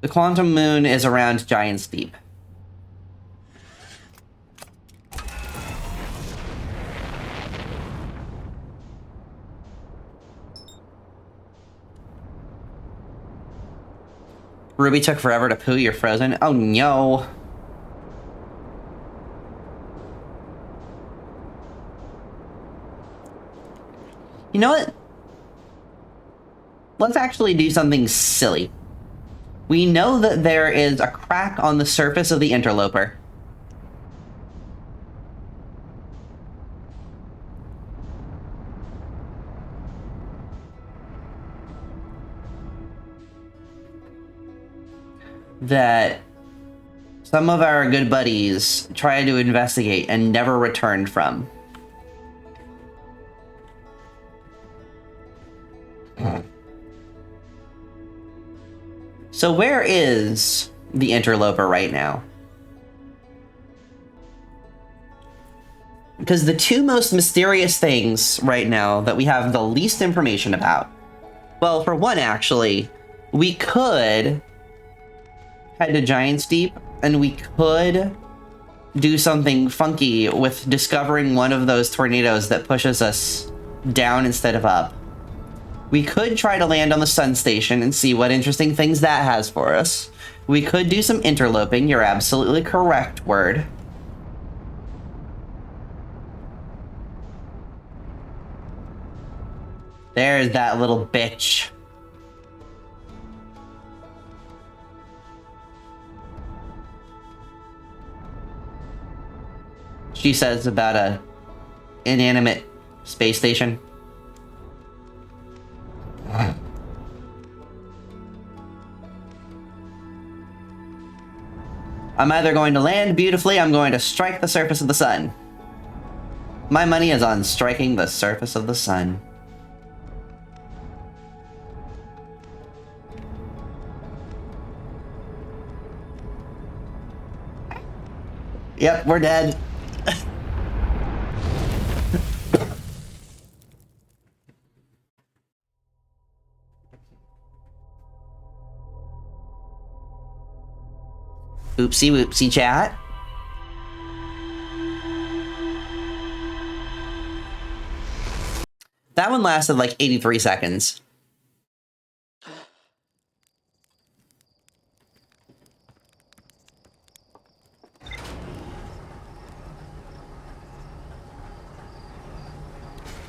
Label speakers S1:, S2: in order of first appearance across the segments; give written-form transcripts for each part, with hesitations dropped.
S1: The quantum moon is around Giant's Deep. Ruby took forever to poo, you're frozen. Oh no. You know what? Let's actually do something silly. We know that there is a crack on the surface of the interloper. That some of our good buddies tried to investigate and never returned from. So where is the interloper right now? Because the two most mysterious things right now that we have the least information about, well, for one, actually, we could head to Giant's Deep, and we could do something funky with discovering one of those tornadoes that pushes us down instead of up. We could try to land on the sun station and see what interesting things that has for us. We could do some interloping, you're absolutely correct, Word. There's that little bitch. She says about a inanimate space station. I'm either going to land beautifully, I'm going to strike the surface of the sun. My money is on striking the surface of the sun. Yep, we're dead. Oopsie whoopsie, chat. That one lasted like 83 seconds.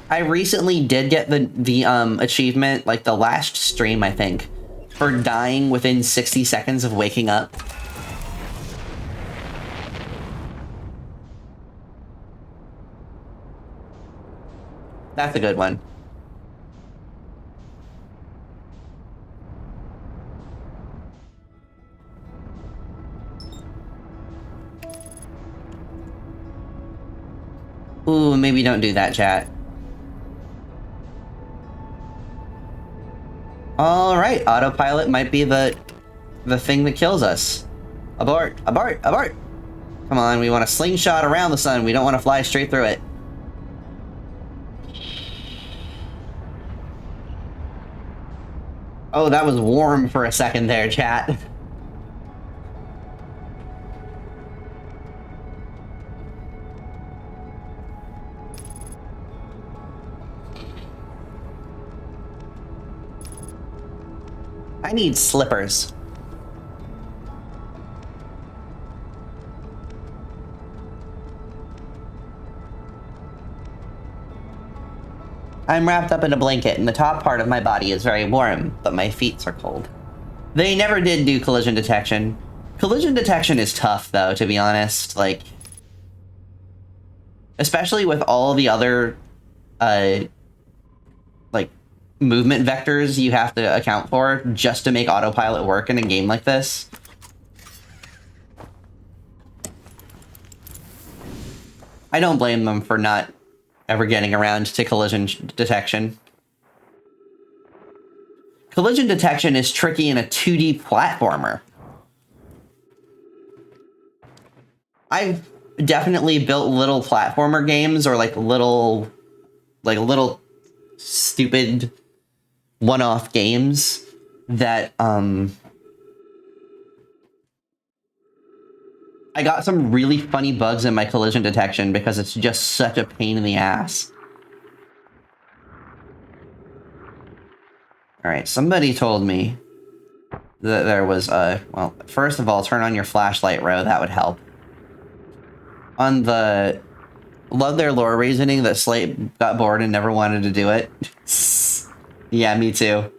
S1: I recently did get the achievement, like the last stream, I think, for dying within 60 seconds of waking up. That's a good one. Ooh, maybe don't do that, chat. Alright, autopilot might be the thing that kills us. Abort, abort, abort! Come on, we want to slingshot around the sun, we don't want to fly straight through it. Oh, that was warm for a second there, chat. I need slippers. I'm wrapped up in a blanket, and the top part of my body is very warm, but my feet are cold. They never did do collision detection. Collision detection is tough, though, to be honest. Like, especially with all the other, like, movement vectors you have to account for just to make autopilot work in a game like this. I don't blame them for not ever getting around to collision detection. Collision detection is tricky in a 2D platformer. I've definitely built little platformer games or like little stupid one-off games that I got some really funny bugs in my collision detection because it's just such a pain in the ass. Alright, somebody told me that there was a... Well, first of all, turn on your flashlight, Ro. That would help. On the... Love their lore reasoning that Slate got bored and never wanted to do it. Yeah, me too.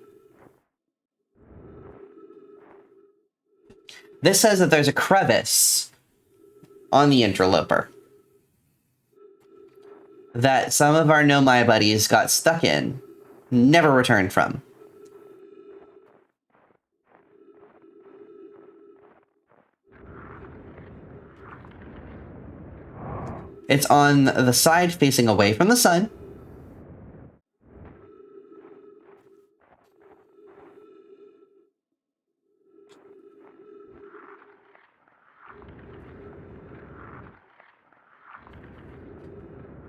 S1: This says that there's a crevice on the interloper that some of our Nomai buddies got stuck in, never returned from. It's on the side facing away from the sun.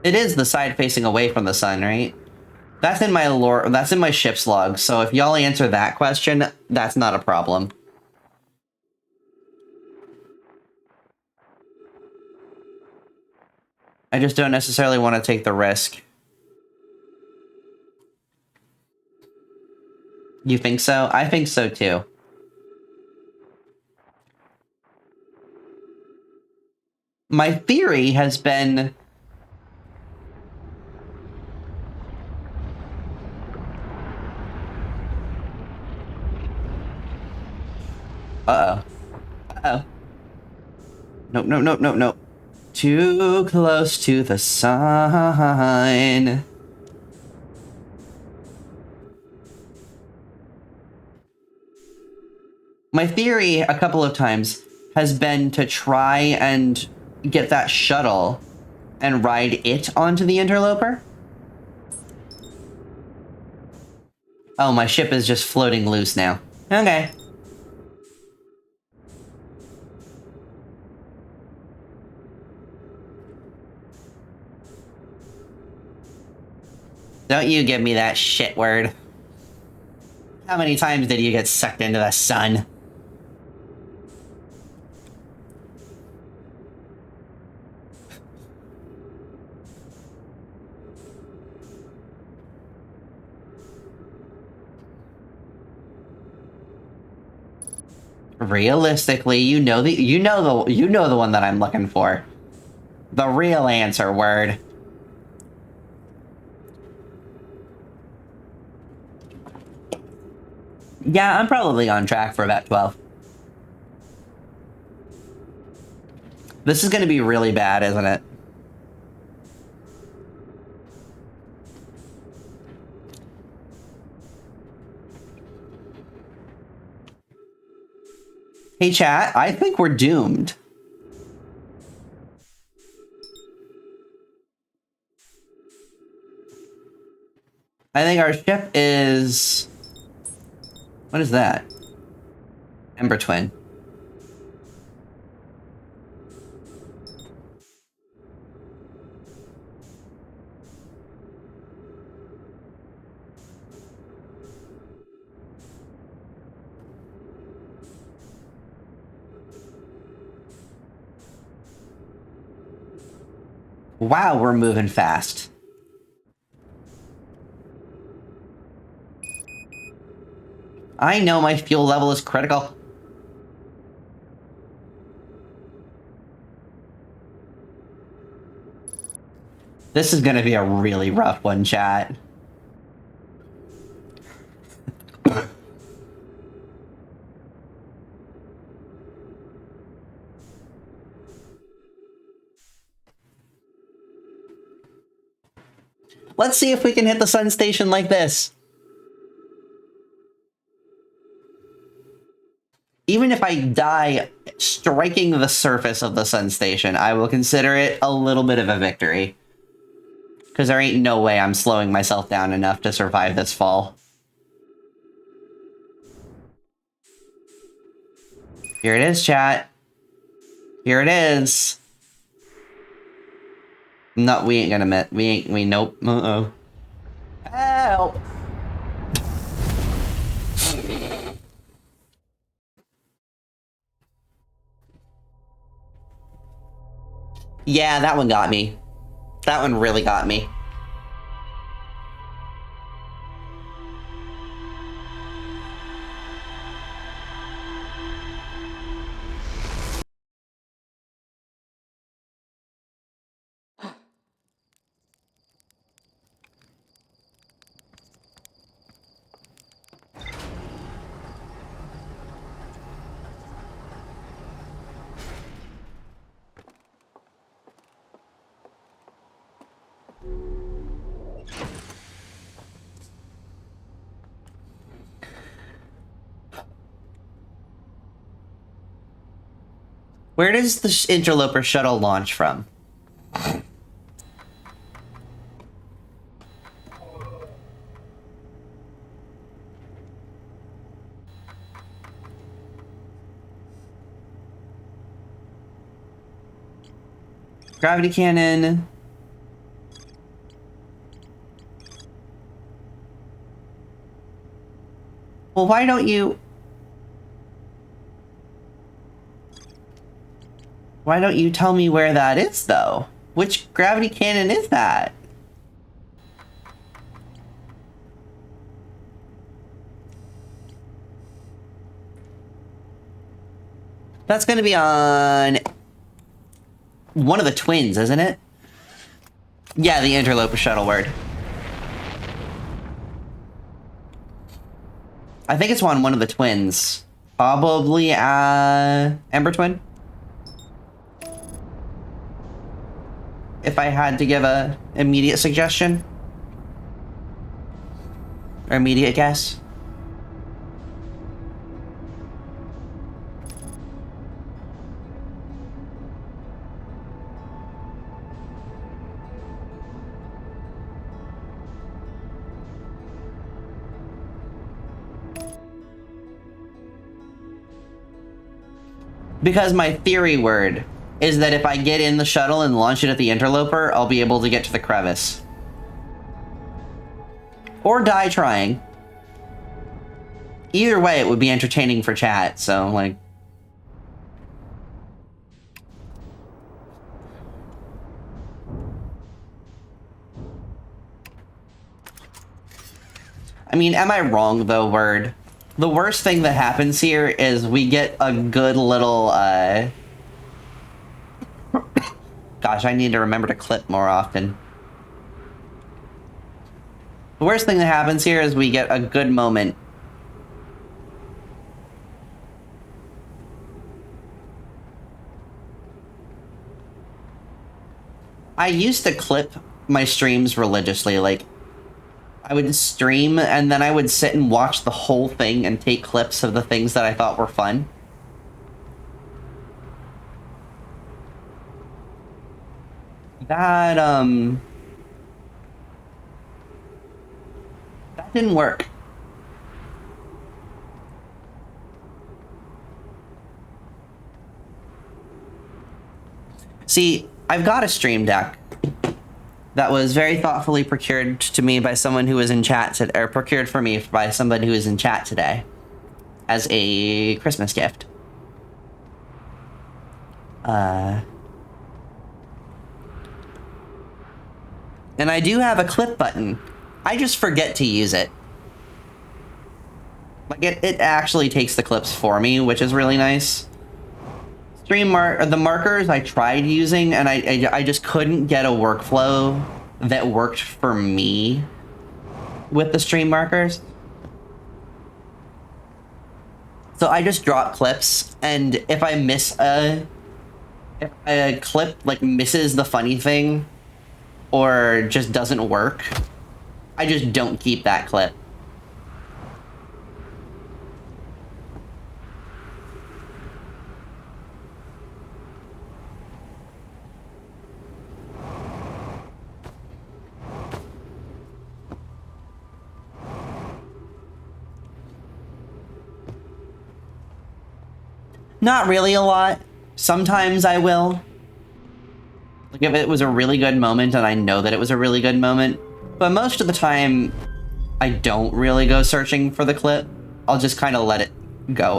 S1: It is the side facing away from the sun, right? That's in my lore, that's in my ship's log, so if y'all answer that question, that's not a problem. I just don't necessarily want to take the risk. You think so? I think so too. My theory has been... Uh-oh. Uh-oh. Nope, nope, nope, nope, nope. Too close to the sun. My theory a couple of times has been to try and get that shuttle and ride it onto the interloper. Oh, my ship is just floating loose now. Okay. Don't you give me that shit word. How many times did you get sucked into the sun? Realistically, you know the one that I'm looking for. The real answer word. Yeah, I'm probably on track for about 12. This is going to be really bad, isn't it? Hey, chat, I think we're doomed. I think our ship is... What is that? Ember Twin. Wow, we're moving fast. I know my fuel level is critical. This is gonna be a really rough one, chat. Let's see if we can hit the sun station like this. Even if I die striking the surface of the sun station, I will consider it a little bit of a victory. Because there ain't no way I'm slowing myself down enough to survive this fall. Here it is, chat. Here it is. No, we ain't gonna met. Nope. Uh-oh. Help! Yeah, that one got me. That one really got me. Where does the interloper shuttle launch from? Gravity cannon. Well, why don't you... Why don't you tell me where that is, though? Which gravity cannon is that? That's gonna be on... one of the twins, isn't it? Yeah, the interloper shuttle word. I think it's on one of the twins. Probably, Ember Twin? If I had to give a immediate suggestion. Or immediate guess. Because my theory word is that if I get in the shuttle and launch it at the interloper, I'll be able to get to the crevice. Or die trying. Either way, it would be entertaining for chat, so, like... I mean, am I wrong, though, word? The worst thing that happens here is we get a good little, Gosh, I need to remember to clip more often. The worst thing that happens here is we get a good moment. I used to clip my streams religiously, like, I would stream and then I would sit and watch the whole thing and take clips of the things that I thought were fun. That didn't work. See, I've got a stream deck that was very thoughtfully procured to me by someone who was in chat today, or procured for me by somebody who was in chat today as a Christmas gift. And I do have a clip button. I just forget to use it. Like, it actually takes the clips for me, which is really nice. The markers I tried using, and I just couldn't get a workflow that worked for me with the stream markers. So I just drop clips, and if I miss if a clip, like, misses the funny thing, or just doesn't work, I just don't keep that clip. Not really a lot. Sometimes I will. Like, if it was a really good moment and I know that it was a really good moment. But most of the time, I don't really go searching for the clip. I'll just kind of let it go